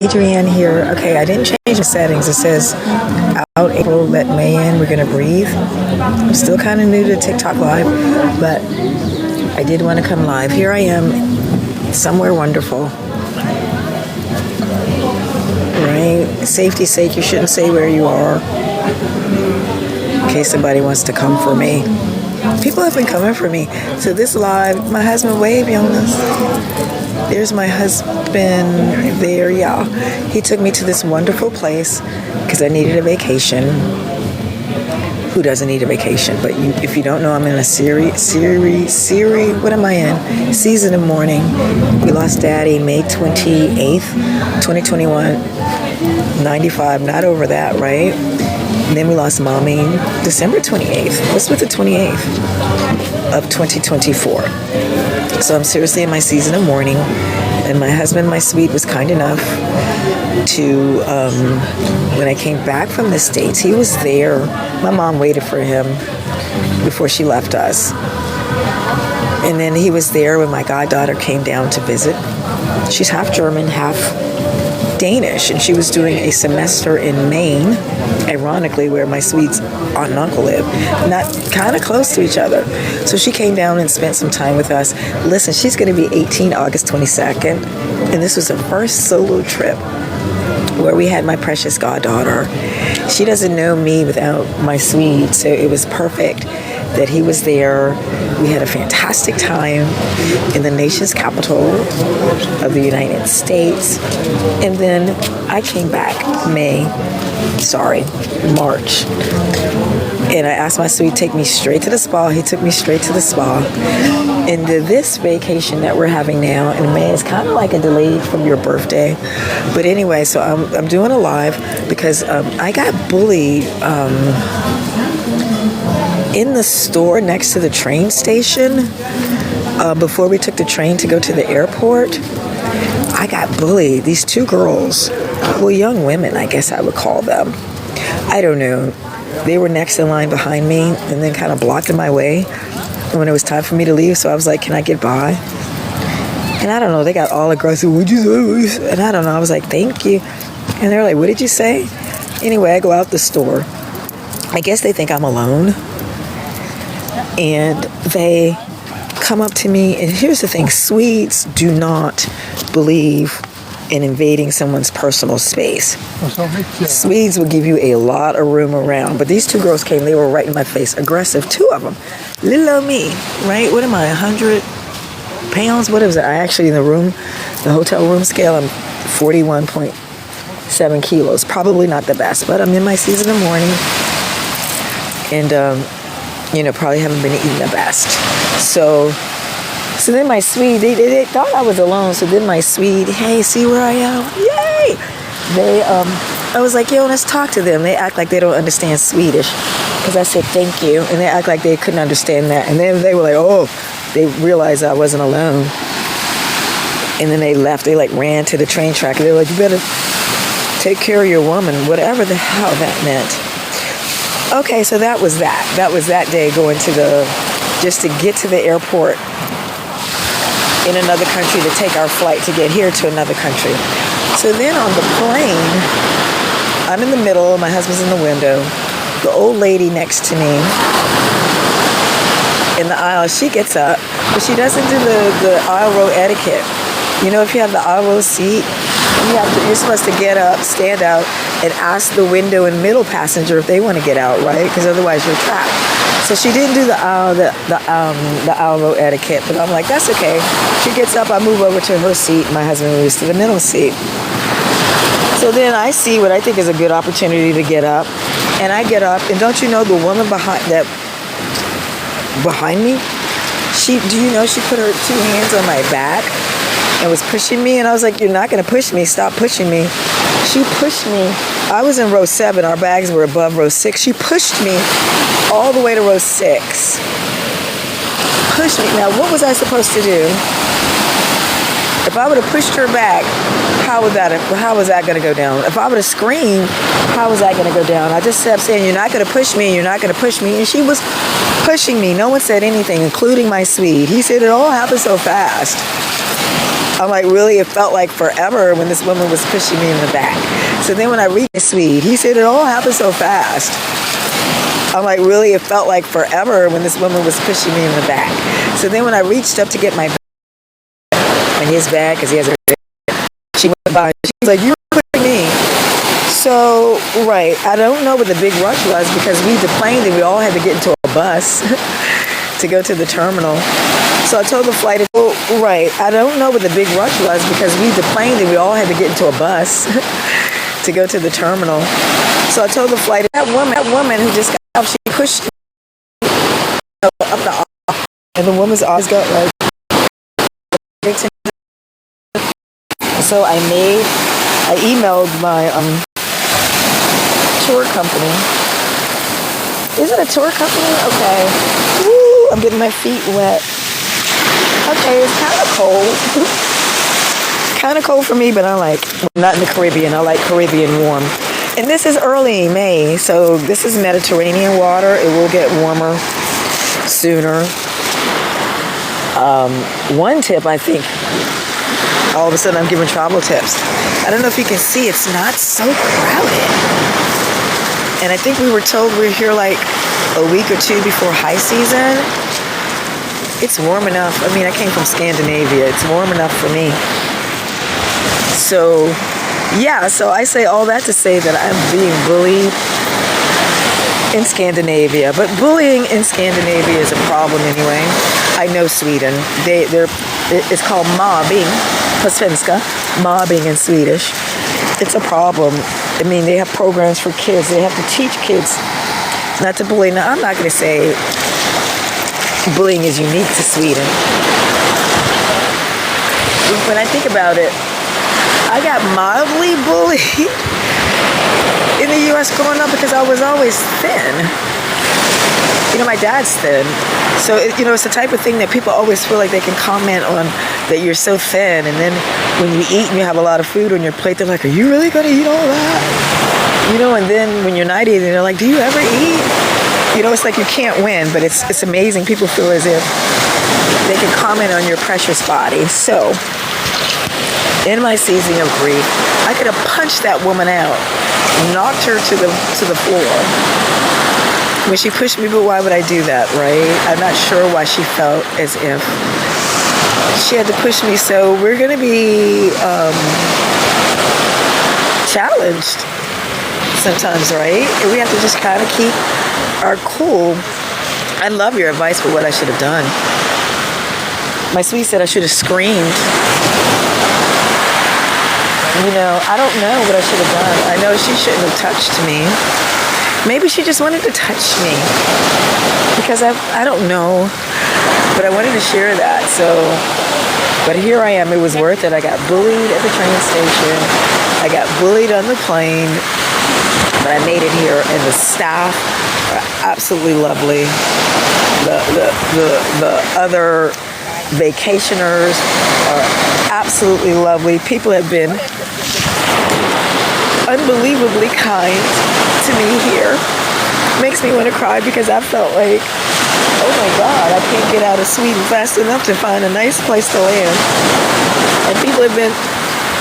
Adrienne here. Okay, I didn't change the settings. It says out April, let May in. We're gonna breathe. I'm still kind of new to TikTok Live, but I did want to come live. Here I am, somewhere wonderful. Right? Safety's sake, you shouldn't say where you are in case somebody wants to come for me. People have been coming for me. So this live, my husband waved on us. There's my husband there, y'all. He took me to this wonderful place because I needed a vacation. Who doesn't need a vacation? But if you don't know, I'm in a what am I in? Season of mourning. We lost Daddy May 28th, 2021. 95, not over that, right? And then we lost Mommy December 28th. What's with the 28th of 2024? So I'm seriously in my season of mourning. And my husband, my sweet, was kind enough to, when I came back from the States, he was there. My mom waited for him before she left us. And then he was there when my goddaughter came down to visit. She's half German, half Danish, and she was doing a semester in Maine, ironically, where my sweet's aunt and uncle live, not kind of close to each other. So she came down and spent some time with us. Listen, she's going to be 18 August 22nd, and this was her first solo trip where we had my precious goddaughter. She doesn't know me without my sweet, so it was perfect that he was there. We had a fantastic time in the nation's capital of the United States. And then I came back March. And I asked my sweet to take me straight to the spa. He took me straight to the spa. And this vacation that we're having now in May is kind of like a delay from your birthday. But anyway, so I'm doing a live because I got bullied in the store next to the train station before we took the train to go to the airport. I got bullied. These two girls, well, young women, I guess I would call them. I don't know. They were next in line behind me and then kind of blocking my way when it was time for me to leave. So I was like, can I get by? And I don't know. They got all aggressive. What'd you say? And I don't know. I was like, thank you. And they're like, what did you say? Anyway, I go out the store. I guess they think I'm alone. And they come up to me. And here's the thing. Swedes do not believe in invading someone's personal space. Swedes will give you a lot of room around. But these two girls came, they were right in my face, aggressive, two of them. Little old me, right? What am I, 100 pounds? What is it? I actually, in the hotel room scale, I'm 41.7 kilos. Probably not the best, but I'm in my season of mourning. And, probably haven't been eating the best. So then my sweet, they thought I was alone. So then my sweet, hey, see where I am? Yay! I was like, yo, let's talk to them. They act like they don't understand Swedish because I said thank you. And they act like they couldn't understand that. And then they were like, oh, they realized I wasn't alone. And then they left. They ran to the train track. They were like, you better take care of your woman, whatever the hell that meant. Okay, so that was that. That was that day going just to get to the airport in another country to take our flight to get here to another country. So then on the plane, I'm in the middle, my husband's in the window. The old lady next to me in the aisle, she gets up, but she doesn't do the aisle row etiquette. If you have the aisle row seat, you're supposed to get up, stand out, and ask the window and middle passenger if they want to get out, right? Because otherwise you're trapped. So she didn't do the aisle row etiquette, but I'm like, that's okay. She gets up, I move over to her seat, my husband moves to the middle seat. So then I see what I think is a good opportunity to get up, and I get up, and don't you know the woman behind me? She put her two hands on my back and was pushing me, and I was like, you're not going to push me, stop pushing me. She pushed me. I was in row 7, our bags were above row 6. She pushed me all the way to row 6. Pushed me. Now, what was I supposed to do? If I would have pushed her back, how was that going to go down? If I would have screamed, how was that going to go down? I just kept saying, you're not going to push me, you're not going to push me. And she was pushing me. No one said anything, including my Swede. He said it all happened so fast. I'm like, really, it felt like forever when this woman was pushing me in the back. So then when I reached Sweet, he said, it all happened so fast. I'm like, really, it felt like forever when this woman was pushing me in the back. So then when I reached up to get my bag, in his bag, because he has a bag, she went by, she was like, you were pushing me. So, right, I don't know what the big rush was because we deplaned and we all had to get into a bus to go to the terminal. So I told the flight, right, I don't know what the big rush was because we deplaned and we all had to get into a bus to go to the terminal. So I told the flight, that woman who just got out, she pushed me up the aisle, and the woman's eyes got like, so I emailed my tour company. Is it a tour company? Okay. Woo, I'm getting my feet wet. Okay, it's kind of cold. Kind of cold for me, but not in the Caribbean. I like Caribbean warm. And this is early May, so this is Mediterranean water. It will get warmer sooner. One tip, I think, all of a sudden I'm giving travel tips. I don't know if you can see, it's not so crowded. And I think we were told we're here like a week or two before high season. It's warm enough. I mean, I came from Scandinavia. It's warm enough for me. So, yeah, so I say all that to say that I'm being bullied in Scandinavia. But bullying in Scandinavia is a problem anyway. I know Sweden. It's called mobbing, på svenska, mobbing in Swedish. It's a problem. I mean, they have programs for kids. They have to teach kids not to bully. Now, I'm not going to say bullying is unique to Sweden. When I think about it, I got mildly bullied in the U.S. growing up because I was always thin. You know, my dad's thin. So, it's the type of thing that people always feel like they can comment on, that you're so thin. And then when you eat and you have a lot of food on your plate, they're like, are you really going to eat all that? And then when you're not eating, they're like, do you ever eat? It's like you can't win, but it's amazing. People feel as if they can comment on your precious body. So, in my season of grief, I could have punched that woman out, knocked her to the floor when she pushed me, but why would I do that, right? I'm not sure why she felt as if she had to push me. So we're going to be challenged sometimes, right? And we have to just kind of keep our cool. I love your advice for what I should have done. My sweet said I should have screamed. I don't know what I should have done. I know she shouldn't have touched me. Maybe she just wanted to touch me because I don't know, but I wanted to share that. So, but here I am. It was worth it. I got bullied at the train station. I got bullied on the plane, but I made it here, and the staff are absolutely lovely. The other vacationers are absolutely lovely. People have been unbelievably kind to me here. Makes me want to cry because I felt like, oh my God, I can't get out of Sweden fast enough to find a nice place to land. And people have been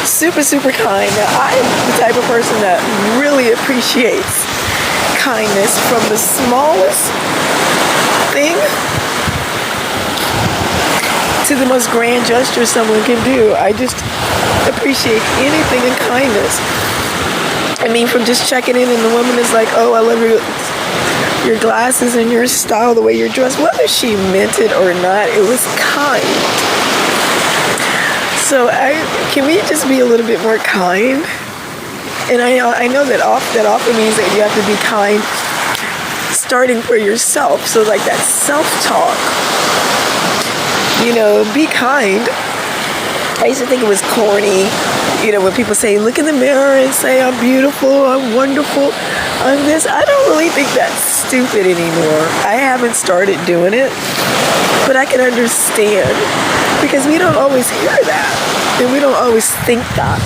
super, super kind. Now, I am the type of person that really appreciates kindness, from the smallest thing to the most grand gesture someone can do. I just appreciate anything in kindness. I mean, from just checking in and the woman is like, oh, I love your glasses and your style, the way you're dressed. Whether she meant it or not, it was kind. So can we just be a little bit more kind? And I know that often means that you have to be kind starting for yourself. So like that self-talk, be kind. I used to think it was corny, when people say, look in the mirror and say, I'm beautiful, I'm wonderful, I'm this. I don't really think that's stupid anymore. I haven't started doing it, but I can understand, because we don't always hear that, and we don't always think that.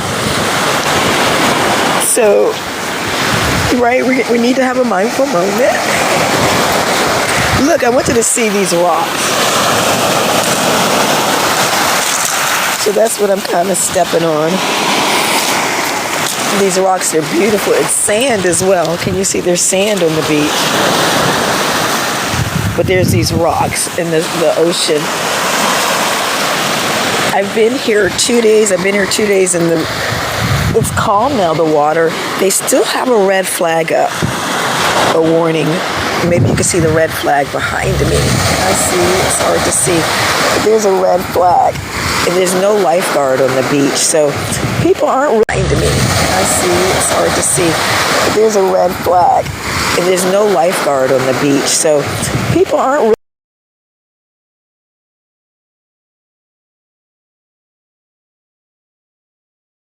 So, right, we need to have a mindful moment. Look, I wanted to see these rocks. So that's what I'm kind of stepping on. These rocks are beautiful. It's sand as well. Can you see there's sand on the beach? But there's these rocks in the ocean. I've been here 2 days. I've been here 2 days and it's calm now, the water. They still have a red flag up, a warning. Maybe you can see the red flag behind me. I see, it's hard to see. But there's a red flag. And there's no lifeguard on the beach, so people aren't behind me. I see, it's hard to see. But there's a red flag. And there's no lifeguard on the beach, so people aren't